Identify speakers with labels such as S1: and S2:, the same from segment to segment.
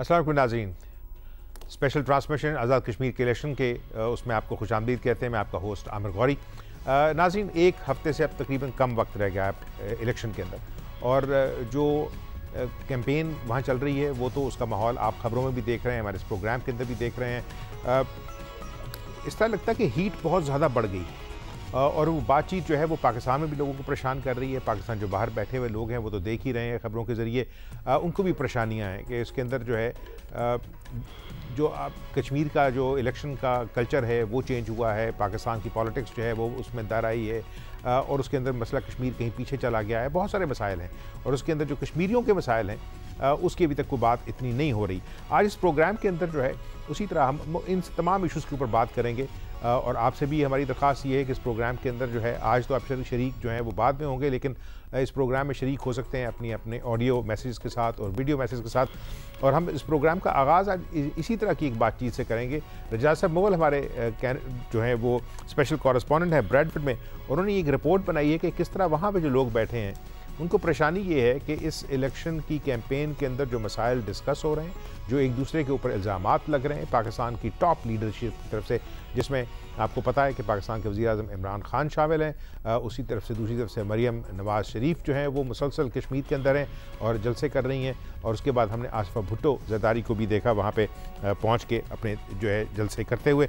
S1: अस्सलाम वालेकुम नाज़रीन, स्पेशल ट्रांसमिशन आज़ाद कश्मीर के इलेक्शन के उसमें आपको खुशामदीद कहते हैं। मैं आपका होस्ट आमिर गौरी। नाज़रीन, एक हफ्ते से अब तकरीबन कम वक्त रह गया है इलेक्शन के अंदर, और जो कैंपेन वहाँ चल रही है वो तो उसका माहौल आप खबरों में भी देख रहे हैं, हमारे इस प्रोग्राम के अंदर भी देख रहे हैं। इस तरह लगता है कि हीट बहुत ज़्यादा बढ़ गई है और वो बातचीत जो है वो पाकिस्तान में भी लोगों को परेशान कर रही है। पाकिस्तान जो बाहर बैठे हुए लोग हैं वो तो देख ही रहे हैं खबरों के ज़रिए, उनको भी परेशानियां हैं कि इसके अंदर जो है जो कश्मीर का जो इलेक्शन का कल्चर है वो चेंज हुआ है, पाकिस्तान की पॉलिटिक्स जो है वो उसमें दर आई है और उसके अंदर मसला कश्मीर कहीं पीछे चला गया है। बहुत सारे मसाइल हैं और उसके अंदर जो कश्मीरियों के मसाइल हैं उसकी अभी तक कोई बात इतनी नहीं हो रही। आज इस प्रोग्राम के अंदर जो है उसी तरह हम इन तमाम इशूज़ के ऊपर बात करेंगे और आपसे भी हमारी दरख्वास्त ये है कि इस प्रोग्राम के अंदर जो है आज तो आप शरीक जो हैं वो बाद में होंगे, लेकिन इस प्रोग्राम में शरीक हो सकते हैं अपने ऑडियो मैसेज के साथ और वीडियो मैसेज के साथ। और हम इस प्रोग्राम का आगाज़ आज इसी तरह की एक बातचीत से करेंगे। रजाक साहब मुगल हमारे जो हैं वो स्पेशल कॉरेस्पॉन्डेंट है ब्रैडफोर्ड में, उन्होंने एक रिपोर्ट बनाई है कि किस तरह वहाँ पर जो लोग बैठे हैं उनको परेशानी ये है कि इस इलेक्शन की कैंपेन के अंदर जो मसाइल डिस्कस हो रहे हैं, जो एक दूसरे के ऊपर इल्ज़ामात लग रहे हैं पाकिस्तान की टॉप लीडरशिप की तरफ से, जिसमें आपको पता है कि पाकिस्तान के वज़ीर-ए-आज़म इमरान खान शामिल हैं, उसी तरफ से दूसरी तरफ से मरियम नवाज़ शरीफ जो हैं वो मुसलसल कश्मीर के अंदर हैं और जलसे कर रही हैं। और उसके बाद हमने आसिफा भुट्टो ज़रदारी को भी देखा वहाँ पे पहुँच के अपने जो है जलसे करते हुए।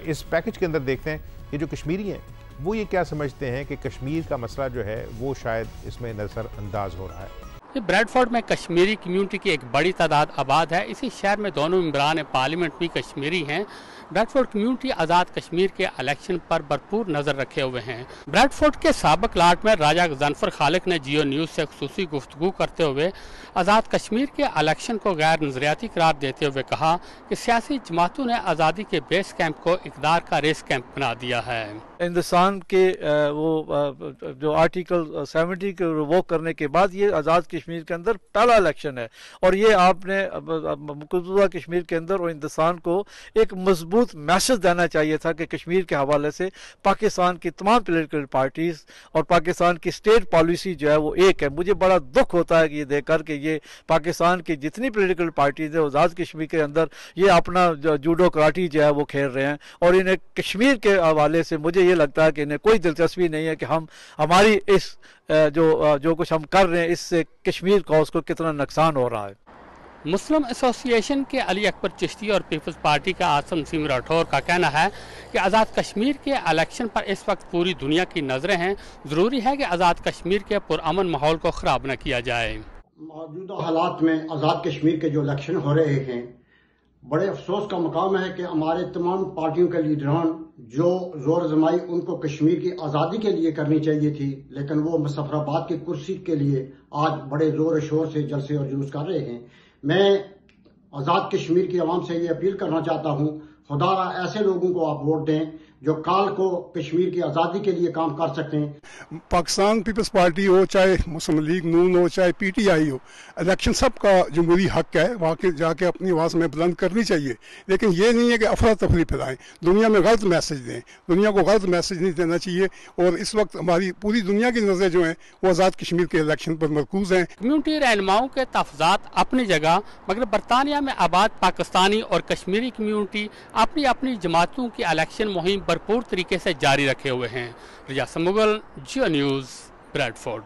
S1: इस पैकेज के अंदर देखते हैं कि जो कश्मीरी हैं वो ये क्या समझते हैं कि कश्मीर का मसला जो है वो शायद इसमें नज़रअंदाज हो रहा है।
S2: ब्रैडफोर्ड में कश्मीरी कम्यूनिटी की एक बड़ी तादाद आबाद है। इसी शहर में दोनों मेंबरान पार्लियामेंट भी कश्मीरी हैं। ब्रैडफोर्ड कम्यूनिटी आज़ाद कश्मीर के इलेक्शन पर भरपूर नज़र रखे हुए हैं। ब्रैडफोर्ड के साबिक लाट में राजा गजनफर खालिक ने जियो न्यूज़ से खुसूसी गुफ्तगू करते हुए आज़ाद कश्मीर के इलेक्शन को गैर नजरियाती करार देते हुए कहा कि सियासी जमातों ने आज़ादी के बेस कैंप को इक़दार का रेस कैंप बना दिया है।
S3: हिंदुस्तान के वो जो आर्टिकल 70 को रिवोक करने के बाद ये आज़ाद कश्मीर के अंदर पहला इलेक्शन है और ये आपने मौजूदा कश्मीर के अंदर और हिंदुस्तान को एक मजबूत मैसेज देना चाहिए था कि कश्मीर के हवाले से पाकिस्तान की तमाम पोलिटिकल पार्टीज और पाकिस्तान की स्टेट पॉलिसी जो है वो एक है। मुझे बड़ा दुख होता है कि ये देखकर कि ये पाकिस्तान की जितनी पोलिटिकल पार्टीज है आज़ाद कश्मीर के अंदर ये अपना जूडो कराटी जो है वो खेल रहे हैं और इन्हें कश्मीर के हवाले से मुझे ये लगता है कि इन्हें कोई दिलचस्पी नहीं है कि हमारी इस जो कुछ हम कर रहे हैं इससे कश्मीर का उसको कितना नुकसान हो रहा है।
S2: मुस्लिम एसोसिएशन के अली अकबर चिश्ती और पीपल्स पार्टी का आसम नसीम राठौर का कहना है कि आज़ाद कश्मीर के इलेक्शन पर इस वक्त पूरी दुनिया की नज़रें हैं। ज़रूरी है कि आज़ाद कश्मीर के पुरअमन माहौल को ख़राब न किया जाए।
S4: मौजूदा हालात में आज़ाद कश्मीर के जो इलेक्शन हो रहे हैं, बड़े अफसोस का मकाम है कि हमारे तमाम पार्टियों के लीडरान जो जोर जमाई उनको कश्मीर की आज़ादी के लिए करनी चाहिए थी, लेकिन वो मुजफ्फराबाद की कुर्सी के लिए आज बड़े जोर शोर से जलसे और जुलूस कर रहे हैं। मैं आज़ाद कश्मीर की आवाम से ये अपील करना चाहता हूँ, खुदारा ऐसे लोगों को आप वोट दें जो काल को कश्मीर की आज़ादी के लिए काम कर सकते हैं।
S5: पाकिस्तान पीपल्स पार्टी हो, चाहे मुस्लिम लीग नून हो, चाहे PTI हो, इलेक्शन सबका जमहूरी हक है, वहाँ के जाके अपनी आवाज़ में बुलंद करनी चाहिए। लेकिन ये नहीं है कि अफरा तफरी फैलाएं, दुनिया में गलत मैसेज दें। दुनिया को गलत मैसेज नहीं देना चाहिए और इस वक्त हमारी पूरी दुनिया की नज़रें जो हैं वो आज़ाद कश्मीर के इलेक्शन पर मरकूज हैं।
S2: कम्यूनिटी रहनुमाओं के तफजात अपनी जगह, मगर बरतानिया में आबाद पाकिस्तानी और कश्मीरी कम्यूनिटी अपनी अपनी जमातों की इलेक्शन मुहिम भरपूर तरीके से जारी रखे हुए हैं। रजाक मुगल, जियो न्यूज़, ब्रैडफोर्ड।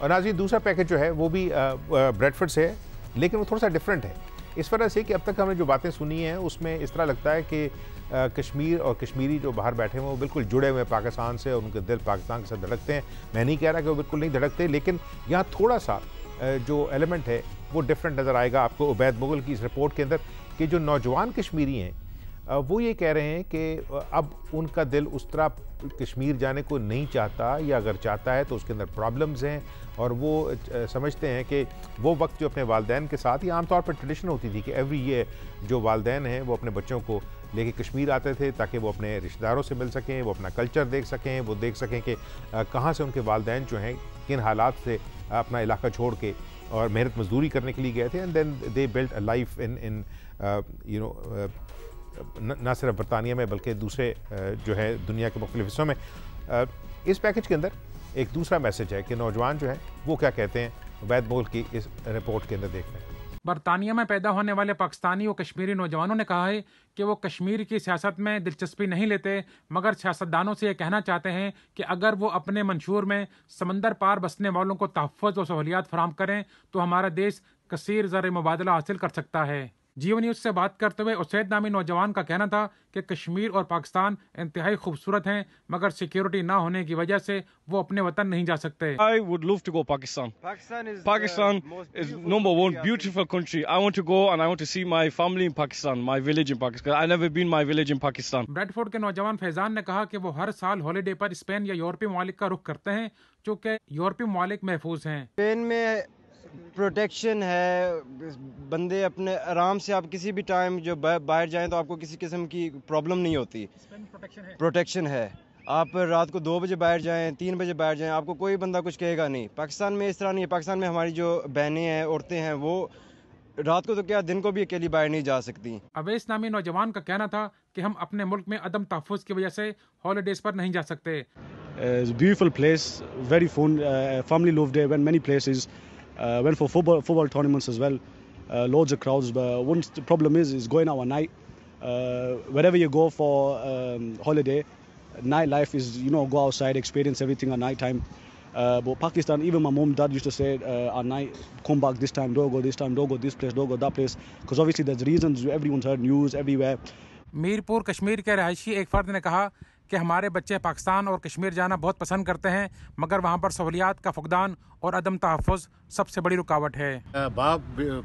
S1: और नाज़रीन, दूसरा पैकेज जो है वो भी ब्रैडफोर्ड से है, लेकिन वो थोड़ा सा डिफरेंट है इस वजह से कि अब तक हमने जो बातें सुनी हैं उसमें इस तरह लगता है कि कश्मीर और कश्मीरी जो बाहर बैठे हैं वो बिल्कुल जुड़े हुए हैं पाकिस्तान से और उनके दिल पाकिस्तान के साथ धड़कते हैं। मैं नहीं कह रहा कि वो बिल्कुल नहीं धड़कते, लेकिन यहाँ थोड़ा सा जो एलिमेंट है वो डिफरेंट नज़र आएगा आपको उबैद मुगल की इस रिपोर्ट के अंदर कि जो नौजवान कश्मीरी हैं वो ये कह रहे हैं कि अब उनका दिल उस तरह कश्मीर जाने को नहीं चाहता, या अगर चाहता है तो उसके अंदर प्रॉब्लम्स हैं और वो समझते हैं कि वो वक्त जो अपने वालदैन के साथ, ये आमतौर पर ट्रेडिशन होती थी कि एवरी ईयर जो वालदैन हैं वो अपने बच्चों को लेके कश्मीर आते थे ताकि वो अपने रिश्तेदारों से मिल सकें, वो अपना कल्चर देख सकें, वो देख सकें कि कहाँ से उनके वालदैन जो हैं किन हालात से अपना इलाका छोड़ के और मेहनत मजदूरी करने के लिए गए थे, and then they built a life in you know न सिर्फ बरतानिया में बल्कि दूसरे जो है दुनिया के मुख्तलिफ हिस्सों में। इस पैकेज के अंदर एक दूसरा मैसेज है कि नौजवान जो है वो क्या कहते हैं, उबैद मुगल की इस रिपोर्ट के अंदर देखते हैं।
S6: बरतानिया में पैदा होने वाले पाकिस्तानी व कश्मीरी नौजवानों ने कहा है कि वो कश्मीर की सियासत में दिलचस्पी नहीं लेते, मगर सियासतदानों से ये कहना चाहते हैं कि अगर वो अपने मंशूर में समंदर पार बसने वालों को तहफ़्फ़ुज़ व सहूलियात फराहम करें तो हमारा देश कसीर ज़र मुबादला हासिल कर सकता है। जियो न्यूज़ से बात करते हुए उसैद नामी नौजवान का कहना था कि कश्मीर और पाकिस्तान इंतहाई खूबसूरत हैं, मगर सिक्योरिटी ना होने की वजह से वो अपने वतन नहीं जा सकते।
S7: I would love to go Pakistan. Pakistan is number one beautiful country. I want to go and I want to see my family in Pakistan, my village in Pakistan. I never been my village in Pakistan.
S6: Bradford के नौजवान फैजान ने कहा कि वो हर साल holiday पर Spain या यूरोपीय ममालिक का रुख करते हैं, चूँकि यूरोपीय ममालिक महफूज हैं।
S8: स्पेन में प्रोटेक्शन है, बंदे अपने आराम से, आप किसी भी टाइम जो बाहर जाएं तो आपको किसी किस्म की प्रॉब्लम नहीं होती। प्रोटेक्शन है, आप रात को 2 बजे बाहर जाएं, 3 बजे बाहर जाएं, आपको कोई बंदा कुछ कहेगा नहीं। पाकिस्तान में इस तरह नहीं है। पाकिस्तान में हमारी जो बहनें हैं, औरतें हैं, वो रात को तो क्या दिन को भी अकेली बाहर नहीं जा सकती।
S6: अवैस नामी नौजवान का कहना था कि हम अपने मुल्क में अदम तहफ़्फ़ुज़ की वजह से हॉलीडेज पर नहीं जा सकते।
S7: It's a beautiful place, very fun. Family loved it. Went many places. Went for football tournaments as well. Loads of crowds. But one problem is going out at night. Wherever you go for holiday, nightlife is, go outside, experience everything at night time. But Pakistan, even my mom, dad used to say at night, come back this time, don't go this time, don't go this place, don't go that place. Because obviously there's reasons, everyone's heard news everywhere.
S6: Mirpur Kashmir के रहायशी एक फ़र्द ने कहा कि हमारे बच्चे पाकिस्तान और कश्मीर जाना बहुत पसंद करते हैं, मगर वहाँ पर सहूलियात का फुकदान और अदम तहफ़्फ़ुज़ सबसे बड़ी रुकावट है।
S9: बाप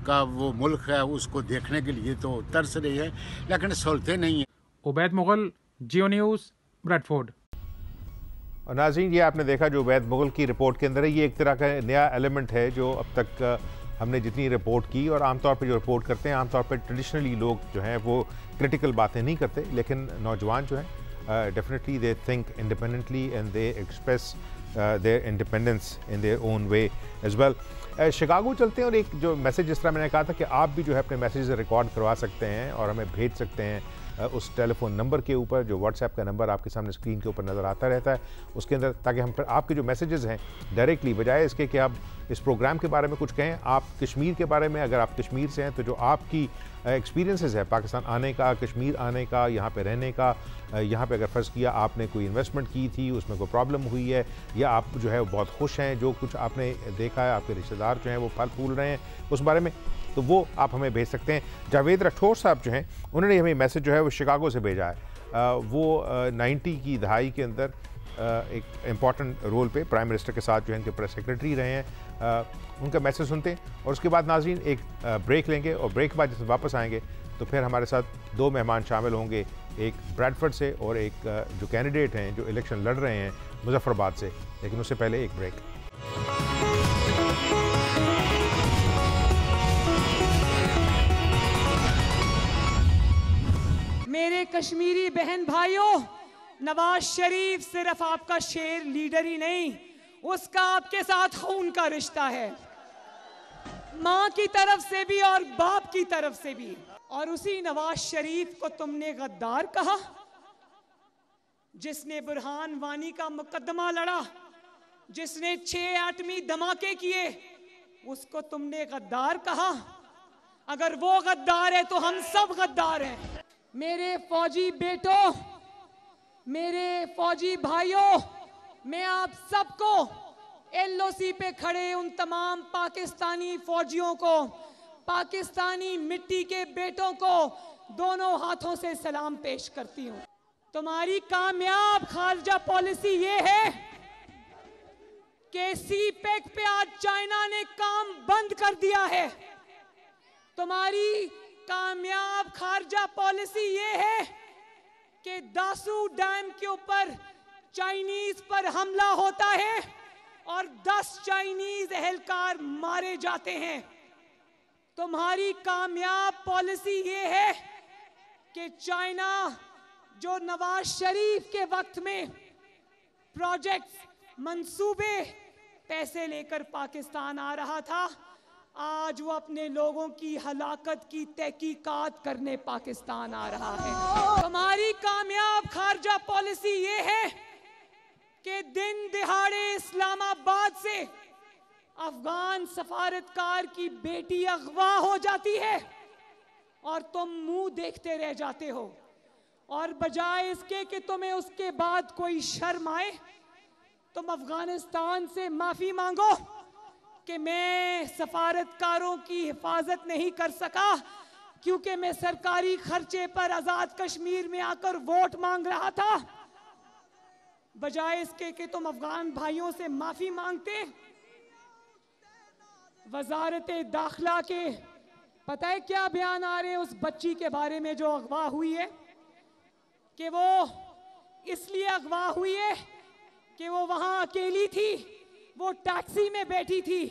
S9: का वो मुल्क है, उसको देखने के लिए तो तरस रही है, लेकिन सहूलतें नहीं है।
S6: उबैद मुगल, जियो न्यूज़, ब्रैडफोर्ड।
S1: और नाज़रीन, ये आपने देखा जो उबैद मुगल की रिपोर्ट के अंदर है, ये एक तरह का नया एलिमेंट है जो अब तक हमने जितनी रिपोर्ट की, और आमतौर पर जो रिपोर्ट करते हैं, आमतौर पर ट्रेडिशनली लोग जो हैं वो क्रिटिकल बातें नहीं करते, लेकिन नौजवान जो हैं definitely they think independently and they express their independence in their own way as well. Chicago चलते हैं और एक जो मैसेज, जिस तरह मैंने कहा था कि आप भी जो है अपने मैसेज रिकॉर्ड करवा सकते हैं और हमें भेज सकते हैं उस टेलीफोन नंबर के ऊपर, जो व्हाट्सएप का नंबर आपके सामने स्क्रीन के ऊपर नज़र आता रहता है, उसके अंदर, ताकि हम फिर आपके जो मैसेजेस हैं डायरेक्टली, बजाय इसके कि आप इस प्रोग्राम के बारे में कुछ कहें, आप कश्मीर के बारे में, अगर आप कश्मीर से हैं तो जो आपकी एक्सपीरियंसेस है पाकिस्तान आने का, कश्मीर आने का, यहाँ पे रहने का, यहाँ पे अगर फ़र्ज़ किया आपने कोई इन्वेस्टमेंट की थी, उसमें कोई प्रॉब्लम हुई है, या आप जो है बहुत खुश हैं, जो कुछ आपने देखा है, आपके रिश्तेदार जो हैं वो फल फूल रहे हैं उस बारे में, तो वो आप हमें भेज सकते हैं। जावेद राठौर साहब जो हैं, उन्होंने हमें मैसेज जो है वो शिकागो से भेजा है। वो 90 की दहाई के अंदर एक इम्पॉर्टेंट रोल पे प्राइम मिनिस्टर के साथ जो है इनके प्रेस सेक्रेटरी रहे हैं। उनका मैसेज सुनते हैं और उसके बाद नाज़रीन एक ब्रेक लेंगे, और ब्रेक के बाद जब वापस आएंगे तो फिर हमारे साथ 2 मेहमान शामिल होंगे, एक ब्रैडफोर्ड से और एक जो कैंडिडेट हैं जो इलेक्शन लड़ रहे हैं मुजफ्फराबाद से। लेकिन उससे पहले एक ब्रेक।
S10: मेरे कश्मीरी बहन भाइयों, नवाज शरीफ सिर्फ आपका शेर लीडर ही नहीं, उसका आपके साथ खून का रिश्ता है, माँ की तरफ से भी और बाप की तरफ से भी। और उसी नवाज शरीफ को तुमने गद्दार कहा, जिसने बुरहान वानी का मुकदमा लड़ा, जिसने 6 एटमी धमाके किए, उसको तुमने गद्दार कहा। अगर वो गद्दार है तो हम सब गद्दार हैं। मेरे फौजी बेटों, मेरे फौजी भाइयों, मैं आप सबको, LOC पे खड़े उन तमाम पाकिस्तानी फौजियों को, पाकिस्तानी मिट्टी के बेटों को दोनों हाथों से सलाम पेश करती हूँ। तुम्हारी कामयाब खारजा पॉलिसी ये है कि CPEC पे आज चाइना ने काम बंद कर दिया है। तुम्हारी कामयाब खारजा पॉलिसी ये है कि दासू डैम के ऊपर चाइनीज पर हमला होता है और 10 चाइनीज एहलकार मारे जाते हैं। तुम्हारी कामयाब पॉलिसी ये है कि चाइना जो नवाज शरीफ के वक्त में प्रोजेक्ट्स, मंसूबे, पैसे लेकर पाकिस्तान आ रहा था, आज वो अपने लोगों की हलाकत की तहकीकात करने पाकिस्तान आ रहा है। तुम्हारी कामयाब खारजा पॉलिसी ये है कि दिन दिहाड़े इस्लामाबाद से अफगान सफारतकार की बेटी अगवा हो जाती है और तुम मुंह देखते रह जाते हो, और बजाय इसके कि तुम्हें उसके बाद कोई शर्म आए, तुम अफगानिस्तान से माफी मांगो कि मैं सफारतकारों की हिफाजत नहीं कर सका क्योंकि मैं सरकारी खर्चे पर आजाद कश्मीर में आकर वोट मांग रहा था। बजाय इसके कि तुम अफगान भाइयों से माफी मांगते, वजारत दाखिला के पता है क्या बयान आ रहे हैं उस बच्ची के बारे में जो अगवा हुई है, कि वो इसलिए अगवा हुई है कि वो वहां अकेली थी, वो टैक्सी में बैठी थी।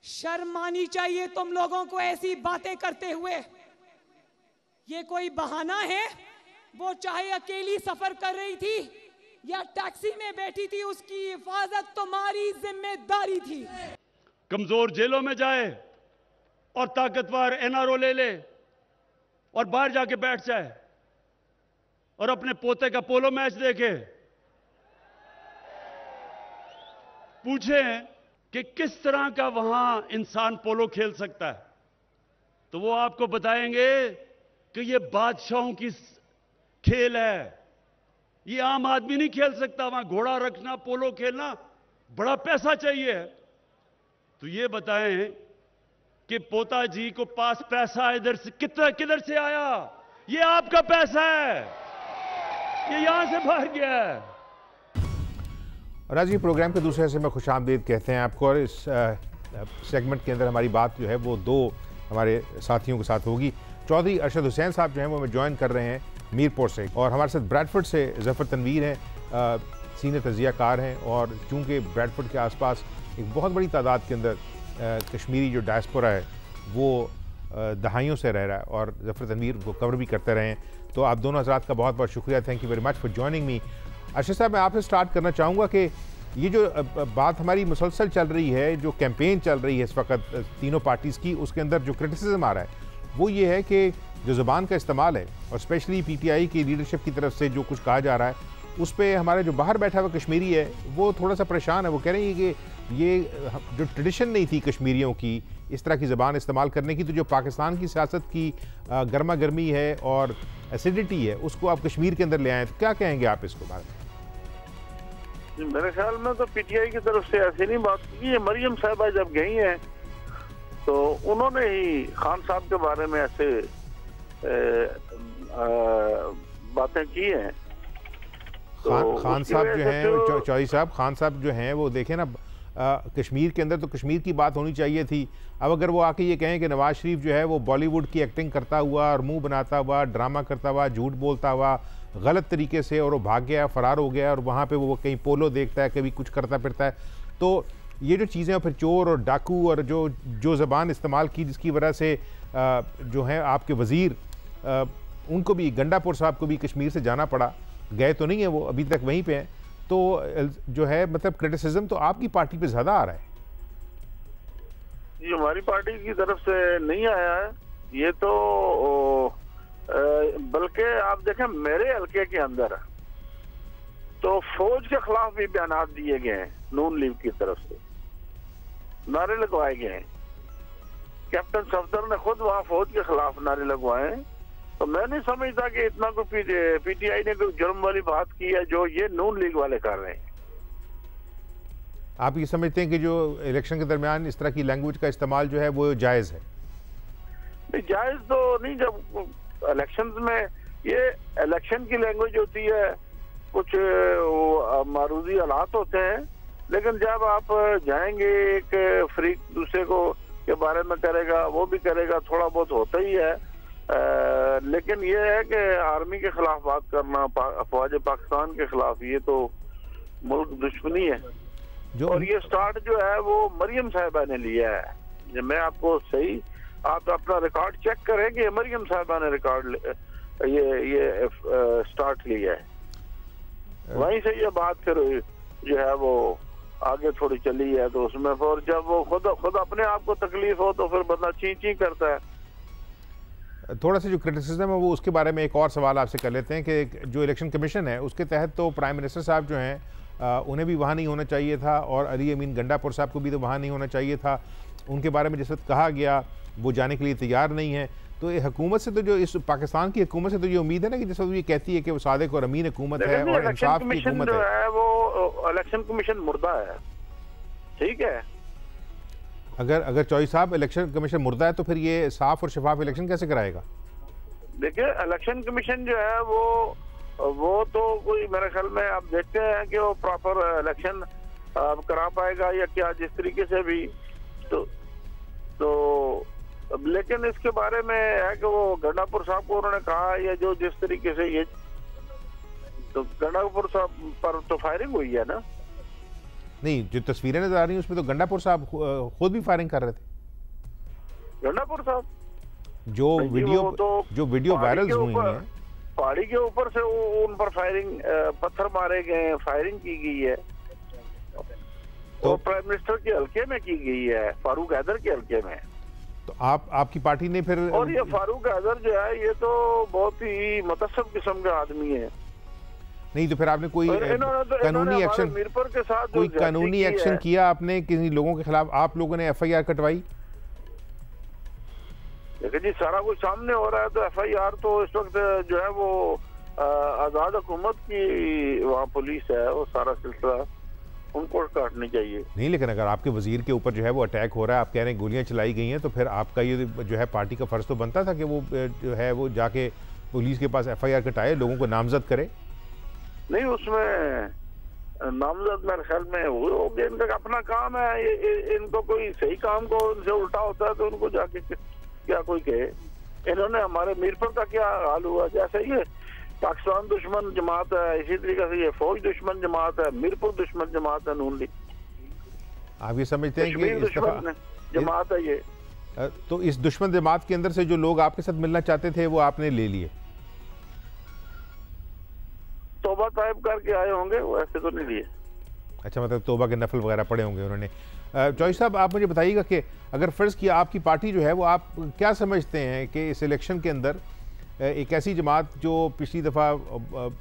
S10: शर्म आनी चाहिए तुम लोगों को ऐसी बातें करते हुए। ये कोई बहाना है? वो चाहे अकेली सफर कर रही थी या टैक्सी में बैठी थी, उसकी हिफाजत तुम्हारी जिम्मेदारी थी।
S11: कमजोर जेलों में जाए और ताकतवर एनआरओ ले ले और बाहर जाके बैठ जाए और अपने पोते का पोलो मैच देखे, पूछे कि किस तरह का वहां इंसान पोलो खेल सकता है, तो वो आपको बताएंगे कि ये बादशाहों की खेल है, ये आम आदमी नहीं खेल सकता। वहां घोड़ा रखना, पोलो खेलना बड़ा पैसा चाहिए। तो ये बताएं कि पोता जी को पास पैसा इधर से किधर से आया? ये आपका पैसा है, ये यहां से बाहर गया है।
S1: और आज ये प्रोग्राम के दूसरे हिस्से में खुशामदीद कहते हैं आपको, और इस सेगमेंट के अंदर हमारी बात जो है वो दो हमारे साथियों के साथ होगी। चौधरी अरशद हुसैन साहब जो हैं वो हमें ज्वाइन कर रहे हैं मीरपुर से, और हमारे साथ ब्रैडफोर्ड से ज़फ़र तनवीर हैं, सीनियर तजियाकार हैं, और चूँकि ब्रैडफोर्ड के आसपास एक बहुत बड़ी तादाद के अंदर कश्मीरी जो डायस्पोरा है वो दहाइयों से रह रहा है, और ज़फ़र तनवीर उनको कवर भी करते रहे हैं। तो आप दोनों हज़रात का बहुत बहुत शुक्रिया, thank you very much for joining me. Arshad साहब, मैं आपसे स्टार्ट करना चाहूँगा कि ये जो बात हमारी मुसलसल चल रही है, जो कैंपेन चल रही है इस वक्त तीनों पार्टीज़ की, उसके अंदर जो क्रिटिसिज्म आ रहा है वो ये है कि जो ज़बान का इस्तेमाल है, और स्पेशली पीटीआई की लीडरशिप की तरफ से जो कुछ कहा जा रहा है उस पर हमारे जो बाहर बैठा हुआ कश्मीरी है वो थोड़ा सा परेशान है। वो कह रहे हैं कि ये जो ट्रेडिशन नहीं थी कश्मीरियों की इस तरह की ज़बान इस्तेमाल करने की, तो जो पाकिस्तान की सियासत की गर्मा गर्मी है और एसिडिटी है उसको आप कश्मीर के अंदर ले आए। तो क्या कहेंगे आप इसको बारे में?
S12: मेरे ख्याल में तो पीटीआई की तरफ से ऐसी नहीं बात की। ये मरियम साहिबा जब गई हैं तो उन्होंने ही खान साहब के बारे में ऐसे बातें की हैं।
S1: खान साहब जो हैं, चौधरी साहब, खान साहब जो हैं वो देखें ना, कश्मीर के अंदर तो कश्मीर की बात होनी चाहिए थी। अब अगर वो आके ये कहें कि नवाज शरीफ जो है वो बॉलीवुड की एक्टिंग करता हुआ और मुंह बनाता हुआ, ड्रामा करता हुआ, झूठ बोलता हुआ गलत तरीके से, और वो भाग गया, फरार हो गया, और वहाँ पे वो कहीं पोलो देखता है, कभी कुछ करता फिरता है, तो ये जो चीज़ें, फिर चोर और डाकू और जो ज़बान इस्तेमाल की जिसकी वजह से जो है आपके वज़ीर, उनको भी, गंडापुर साहब को भी कश्मीर से जाना पड़ा, गए तो नहीं है वो, अभी तक वहीं पे हैं। तो जो है मतलब क्रिटिसिज्म तो आपकी पार्टी पे ज़्यादा आ रहा है।
S12: ये हमारी पार्टी की तरफ से नहीं आया है ये तो, बल्कि आप देखें मेरे हल्के के अंदर तो फौज के खिलाफ भी बयान दिए गए हैं, नून लीग की तरफ से नारे लगवाए गए हैं। कैप्टन सफदर ने खुद वहां फौज के खिलाफ नारे लगवाए हैं। तो मैं नहीं समझता कि इतना कोई पीटीआई ने कोई जुर्म वाली बात की है जो ये नून लीग वाले कर रहे हैं।
S1: आप ये समझते हैं कि जो इलेक्शन के दरमियान इस तरह की लैंग्वेज का इस्तेमाल जो है वो जायज़ है?
S12: नहीं, जायज़ तो नहीं। जब इलेक्शंस में ये इलेक्शन की लैंग्वेज होती है, कुछ मारूजी हालात होते हैं, लेकिन जब आप जाएंगे एक फ्रीक दूसरे को के बारे में करेगा, वो भी करेगा, थोड़ा बहुत होता ही है। लेकिन ये है कि आर्मी के खिलाफ बात करना, अफवाज पाकिस्तान के खिलाफ, ये तो मुल्क दुश्मनी है। और ये स्टार्ट जो है वो मरियम साहिबा ने लिया है। मैं आपको सही, आप अपना रिकॉर्ड चेक करें कि मरियम साहिबा ने रिकॉर्ड ये स्टार्ट लिया है। वहीं से ये बात फिर जो है वो आगे थोड़ी चली है। तो उसमें फिर जब वो खुद अपने आप को तकलीफ हो तो फिर बंदा ची ची करता है।
S1: थोड़ा सा जो क्रिटिसिज्म है वो उसके बारे में एक और सवाल आपसे कर लेते हैं कि जो इलेक्शन कमीशन है उसके तहत तो प्राइम मिनिस्टर साहब जो हैं उन्हें भी वहाँ नहीं होना चाहिए था, और अली अमीन गंडापुर साहब को भी तो वहाँ नहीं होना चाहिए था। उनके बारे में जिस वक्त कहा गया वो जाने के लिए तैयार नहीं है। तो ये हुकूमत से तो जो इस पाकिस्तान की हुकूमत से तो ये उम्मीद है ना कि जिस वक्त ये कहती है कि वो सादिक और अमीन हुकूमत है और इंसाफ की हुकूमत है,
S12: वो इलेक्शन कमीशन मुर्दा है, ठीक है।
S1: अगर चौधरी साहब इलेक्शन कमीशन मुर्दा है तो फिर ये साफ और शफाफ इलेक्शन कैसे कराएगा?
S12: देखिए इलेक्शन कमीशन जो है वो तो कोई मेरे ख्याल में आप देखते हैं कि वो प्रॉपर इलेक्शन करा पाएगा या क्या, जिस तरीके से भी तो लेकिन इसके बारे में है कि वो गंडापुर साहब को उन्होंने कहा, या जो जिस तरीके से ये तो गंडापुर साहब पर तो फायरिंग हुई है ना।
S1: नहीं, जो तस्वीरें नजर आ रही हैं उसमें तो गंडापुर साहब खुद भी फायरिंग कर रहे थे।
S12: गंडापुर साहब
S1: जो वीडियो वायरल हुई है,
S12: पहाड़ी के ऊपर से उन पर फायरिंग, पत्थर मारे गए, फायरिंग की गई है, तो प्राइम मिनिस्टर के हल्के में की गई है, फारूक हैदर के हल्के में।
S1: तो आपकी पार्टी ने फिर,
S12: और ये फारूक हैदर जो है ये तो बहुत ही मुतअस्सिब किस्म का आदमी है।
S1: नहीं तो फिर आपने कोई कानूनी एक्शन,
S12: मीरपुर के साथ
S1: कोई कानूनी एक्शन किया आपने किसी लोगों के खिलाफ? आप लोगों ने FIR कटवाई?
S12: देखिए जी, सारा कुछ सामने हो रहा है, तो FIR तो इस वक्त जो है वो आजाद हुकूमत की वहाँ पुलिस है, वो सारा सिलसिला उनको काटनी चाहिए।
S1: नहीं, लेकिन अगर आपके वजीर के ऊपर जो है वो अटैक हो रहा है, आप कह रहे हैं गोलियां चलाई गई हैं, तो फिर आपका ये जो है पार्टी का फर्ज तो बनता था कि वो जो है वो जाके पुलिस के पास FIR कटाए, लोगों को नामजद करे।
S12: नहीं, उसमें नामजद मेरे ख्याल में वो इनका अपना काम है, इनको कोई सही काम को उनसे उल्टा होता है तो उनको जाके क्या कोई कहे। इन्होंने हमारे मीरपुर का क्या हाल हुआ, जैसे ये पाकिस्तान दुश्मन जमात है, इसी तरीके से ये फौज दुश्मन जमात है, मीरपुर दुश्मन जमात है, नून लीग।
S1: आप ये समझते हैं कि
S12: दुश्मन जमात है ये?
S1: तो इस दुश्मन जमात के अंदर से जो लोग आपके साथ मिलना चाहते थे वो आपने ले लिए?
S12: तौबा ताइब करके आए होंगे, वो ऐसे तो नहीं लिए।
S1: अच्छा, मतलब तौबा के नफल वगैरह पढ़े होंगे उन्होंने। चौधरी साहब, आप मुझे बताइएगा कि अगर फ़र्ज़ किया आपकी पार्टी जो है वो, आप क्या समझते हैं कि इस इलेक्शन के अंदर एक ऐसी जमात जो पिछली दफ़ा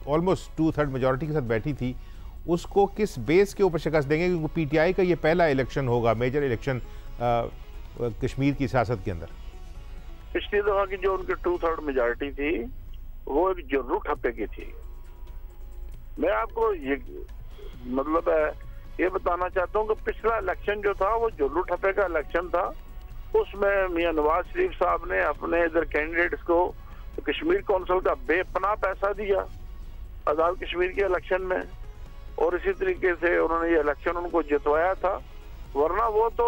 S1: ऑलमोस्ट 2/3 मेजॉरिटी के साथ बैठी थी, उसको किस बेस के ऊपर शिकस्त देंगे? क्योंकि PTI का ये पहला इलेक्शन होगा, मेजर इलेक्शन कश्मीर की सियासत के अंदर।
S12: पिछली दफ़ा की जो उनकी 2/3 मेजॉरिटी थी वो एक जुर्रू ठप्पे की थी। मैं आपको ये मतलब ये बताना चाहता हूँ कि पिछला इलेक्शन जो था वो जुर्रू ठप्पे का इलेक्शन था। उसमें मियां नवाज शरीफ साहब ने अपने इधर कैंडिडेट्स को कश्मीर कौंसिल का बेपनाह पैसा दिया आज़ाद कश्मीर के इलेक्शन में, और इसी तरीके से उन्होंने ये इलेक्शन उनको जितवाया था। वरना वो तो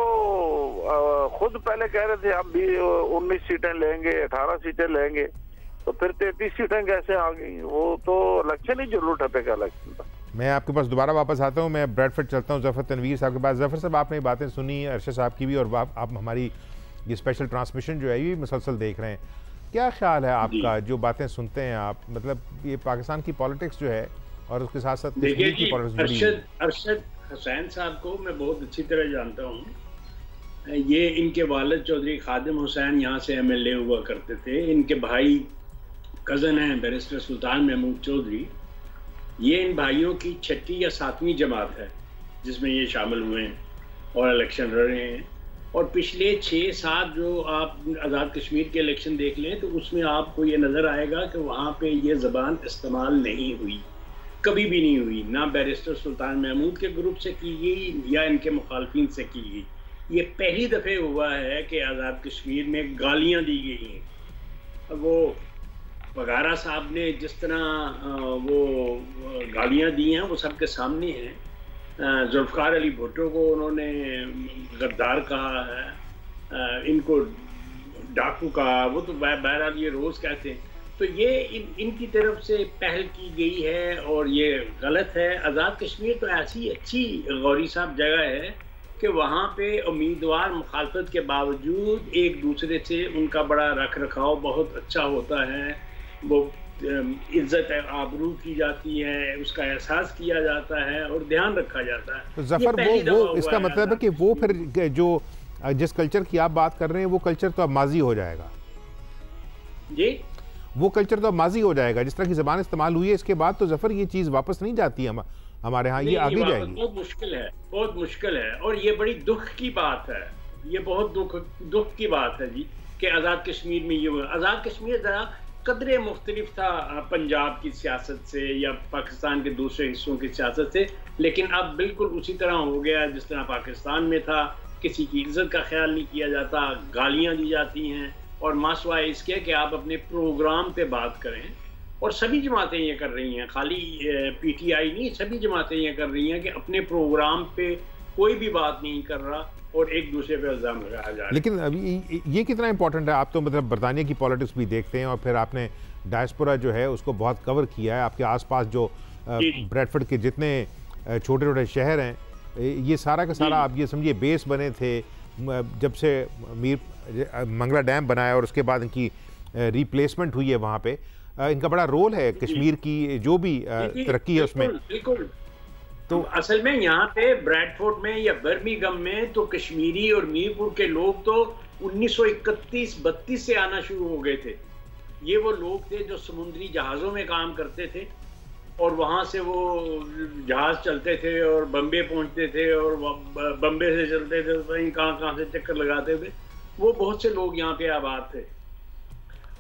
S12: खुद पहले कह रहे थे हम भी 19 सीटें लेंगे, 18 सीटें लेंगे, तो फिर 33 सीटें कैसे आ गई? वो तो इलेक्शन ही जुर्रू ठप्पे का इलेक्शन था।
S1: मैं आपके पास दोबारा वापस आता हूँ, मैं ब्रैडफोर्ड चलता हूँ जफर तनवीर साहब के पास। जफर साहब, आपने बातें सुनी अरशद साहब की भी, और आप हमारी ये स्पेशल ट्रांसमिशन जो है ये मुसलसल देख रहे हैं। क्या ख्याल है आपका, जो बातें सुनते हैं आप, मतलब ये पाकिस्तान की पॉलिटिक्स जो है और उसके साथ साथ
S13: देखिए जी, अरशद हुसैन साहब को मैं बहुत अच्छी तरह जानता हूँ। ये इनके वालिद चौधरी खादिम हुसैन यहाँ से MLA हुआ करते थे। इनके भाई कज़न हैं बैरिस्टर सुल्तान महमूद चौधरी। ये इन भाइयों की 6ठी या 7वीं जमात है जिसमें ये शामिल हुए हैं और इलेक्शन लड़ रहे हैं। और पिछले 6-7 जो आप आज़ाद कश्मीर के इलेक्शन देख लें तो उसमें आपको ये नज़र आएगा कि वहाँ पे ये ज़बान इस्तेमाल नहीं हुई, कभी भी नहीं हुई, ना बैरिस्टर सुल्तान महमूद के ग्रुप से की गई या इनके मुखालफिन से की गई। ये पहली दफ़े हुआ है कि आज़ाद कश्मीर में गालियाँ दी गई हैं। वो वगारा साहब ने जिस तरह वो गालियाँ दी हैं वो सबके सामने हैं। जुल्फ़िकार अली भुट्टो को उन्होंने गद्दार कहा है, इनको डाकू कहा, वो तो बहरहाल ये रोज़ कहते हैं। तो ये इनकी तरफ से पहल की गई है और ये गलत है। आज़ाद कश्मीर तो ऐसी अच्छी गौरी साहब जगह है कि वहाँ पे उम्मीदवार मुखालफत के बावजूद एक दूसरे से उनका बड़ा रख रखाव बहुत अच्छा होता है। वो इज्जत आबरू की जाती है, उसका एहसास किया जाता है और ध्यान रखा जाता है।
S1: तो जफर वो इसका मतलब है कि वो फिर जो जिस कल्चर की आप बात कर रहे हैं वो कल्चर तो अब माजी हो जाएगा
S13: जी,
S1: वो कल्चर तो अब माजी हो जाएगा। जिस तरह की ज़बान इस्तेमाल हुई है इसके बाद तो जफर ये चीज़ वापस नहीं जाती है हमारे यहाँ, ये आगे जाएगी?
S13: बहुत मुश्किल है, बहुत मुश्किल है, और ये बड़ी दुख की बात है, ये बहुत दुख की बात है जी कि आज़ाद कश्मीर में ये हुआ। आज़ाद कश्मीर ज़रा कदरे मुख्तलिफ था पंजाब की सियासत से या पाकिस्तान के दूसरे हिस्सों की सियासत से, लेकिन अब बिल्कुल उसी तरह हो गया जिस तरह पाकिस्तान में था। किसी की इज्जत का ख्याल नहीं किया जाता, गालियाँ दी जाती हैं, और मासवा इसके कि आप अपने प्रोग्राम पे बात करें। और सभी जमातें ये कर रही हैं, खाली पीटीआई नहीं, सभी जमातें ये कर रही हैं कि अपने प्रोग्राम पे कोई भी बात नहीं कर रहा और एक दूसरे पे इल्ज़ाम लगाया जा रहा है।
S1: लेकिन अभी ये कितना इंपॉर्टेंट है? आप तो मतलब बरतानिया की पॉलिटिक्स भी देखते हैं और फिर आपने डायस्पोरा जो है उसको बहुत कवर किया है। आपके आसपास जो ब्रैडफोर्ड के जितने छोटे छोटे शहर हैं, ये सारा का सारा आप ये समझिए बेस बने थे जब से मंगला डैम बनाया और उसके बाद इनकी रिप्लेसमेंट हुई है। वहाँ पे इनका बड़ा रोल है, कश्मीर की जो भी तरक्की है उसमें।
S13: बिल्कुल। तो असल में यहाँ पे ब्रैडफोर्ड में या बर्मिंघम में तो कश्मीरी और मीरपुर के लोग तो 1931-32 से आना शुरू हो गए थे। ये वो लोग थे जो समुद्री जहाज़ों में काम करते थे और वहाँ से वो जहाज़ चलते थे और बम्बे पहुँचते थे और बम्बे से चलते थे कहीं कहाँ से चक्कर लगाते थे। वो बहुत से लोग यहाँ पे आबाद थे।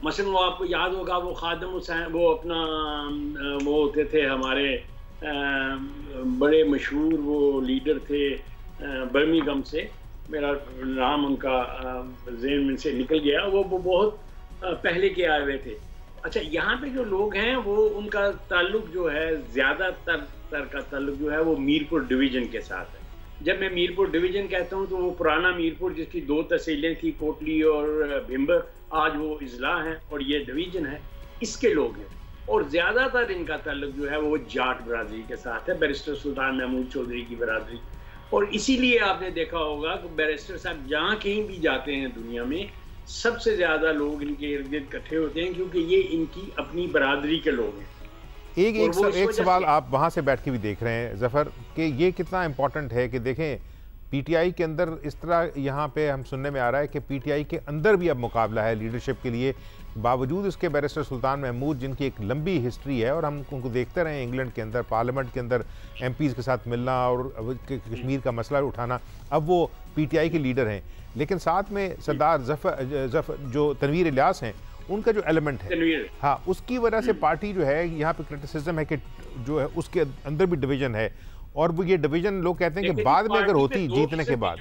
S13: मसलन वो आपको याद होगा, वो खादिम हुसैन, वो अपना वो होते थे हमारे बड़े मशहूर वो लीडर थे बर्मिंघम से, मेरा नाम उनका ज़हन में से निकल गया, वो बहुत पहले के आए हुए थे। अच्छा, यहाँ पे जो लोग हैं वो उनका ताल्लुक जो है ज़्यादातर का ताल्लुक जो है वो मीरपुर डिवीज़न के साथ है। जब मैं मीरपुर डिवीज़न कहता हूँ तो वो पुराना मीरपुर जिसकी 2 तहसीलें थी, कोटली और भिम्बर, आज वो इजला हैं और ये डिवीज़न है, इसके लोग हैं। और ज़्यादातर इनका ताल्लुक जो है वो जाट बरादरी के साथ है, बैरिस्टर सुल्तान महमूद चौधरी की बरादरी। और इसीलिए आपने देखा होगा कि बैरिस्टर साहब जहाँ कहीं भी जाते हैं दुनिया में सबसे ज़्यादा लोग इनके इर्द गिर्द इकट्ठे होते हैं, क्योंकि ये इनकी अपनी बरादरी के लोग हैं।
S1: एक सवाल आप वहाँ से बैठ के भी देख रहे हैं ज़फ़र, कि ये कितना इम्पोर्टेंट है कि देखें पीटीआई के अंदर इस तरह यहाँ पे हम सुनने में आ रहा है कि पीटीआई के अंदर भी अब मुकाबला है लीडरशिप के लिए, बावजूद इसके बैरिस्टर सुल्तान महमूद जिनकी एक लंबी हिस्ट्री है और हम उनको देखते रहे इंग्लैंड के अंदर पार्लियामेंट के अंदर एमपीज़ के साथ मिलना और कश्मीर का मसला उठाना, अब वो पीटीआई के लीडर हैं। लेकिन साथ में सरदार जफ़र जो तनवीर इलियास हैं, उनका जो एलिमेंट है, हाँ, उसकी वजह से पार्टी जो है यहाँ पे क्रिटिसिज्म है कि जो है उसके अंदर भी डिवीज़न है। और वो ये डिवीज़न लोग कहते हैं कि बाद में अगर होती जीतने के बाद,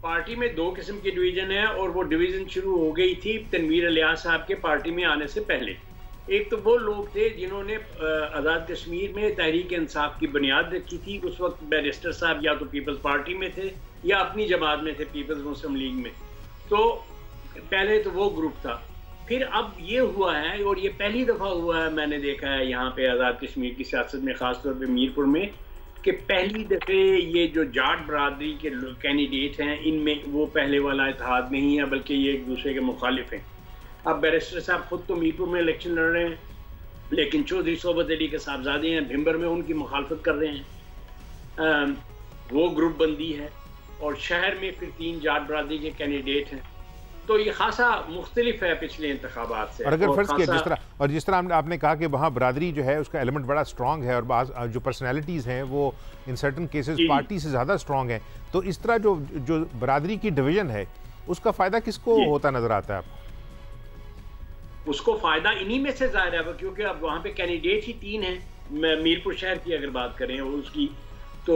S13: पार्टी में 2 किस्म की डिवीज़न है और वो डिवीज़न शुरू हो गई थी तनवीर इलियास साहब के पार्टी में आने से पहले। एक तो वो लोग थे जिन्होंने आज़ाद कश्मीर में तहरीक इंसाफ की बुनियाद रखी थी। उस वक्त बैरिस्टर साहब या तो पीपल्स पार्टी में थे या अपनी जमात में थे, पीपल्स मुस्लिम लीग में। तो पहले तो वो ग्रुप था। फिर अब ये हुआ है, और ये पहली दफ़ा हुआ है मैंने देखा है यहाँ पे आज़ाद कश्मीर की सियासत में, ख़ासतौर पे मीरपुर में, कि पहली दफ़े ये जो जाट बरादरी के कैंडिडेट हैं इनमें वो पहले वाला इत्तेहाद नहीं है, बल्कि ये एक दूसरे के मुखालिफ हैं। अब बैरिस्टर साहब खुद तो मीरपुर में इलेक्शन लड़ रहे हैं, लेकिन चौधरी सोबत अली के साहबजादे हैं, भिम्बर में उनकी मुखालफत कर रहे हैं। वो ग्रुप बंदी है और शहर में फिर 3 जाट बरादरी के कैंडिडेट हैं। तो ये खासा मुख्तलिफ है पिछले इंतखाबात से।
S1: और अगर फर्ज किया जिस तरह आपने कहा कि वहाँ बरादरी जो है उसका एलिमेंट बड़ा स्ट्रॉन्ग है और बाज़ जो पर्सनैलिटीज़ हैं वो इन सर्टन केसेस पार्टी से ज़्यादा स्ट्रॉन्ग हैं, तो इस तरह जो बरादरी की डिवीज़न है उसका फ़ायदा किसको होता नज़र आता है आपको?
S13: उसको फ़ायदा इन्हीं में से ज़ाहिर है, क्योंकि अब वहाँ पे कैंडिडेट ही 3 हैं। मीरपुर शहर की अगर बात करें उसकी, तो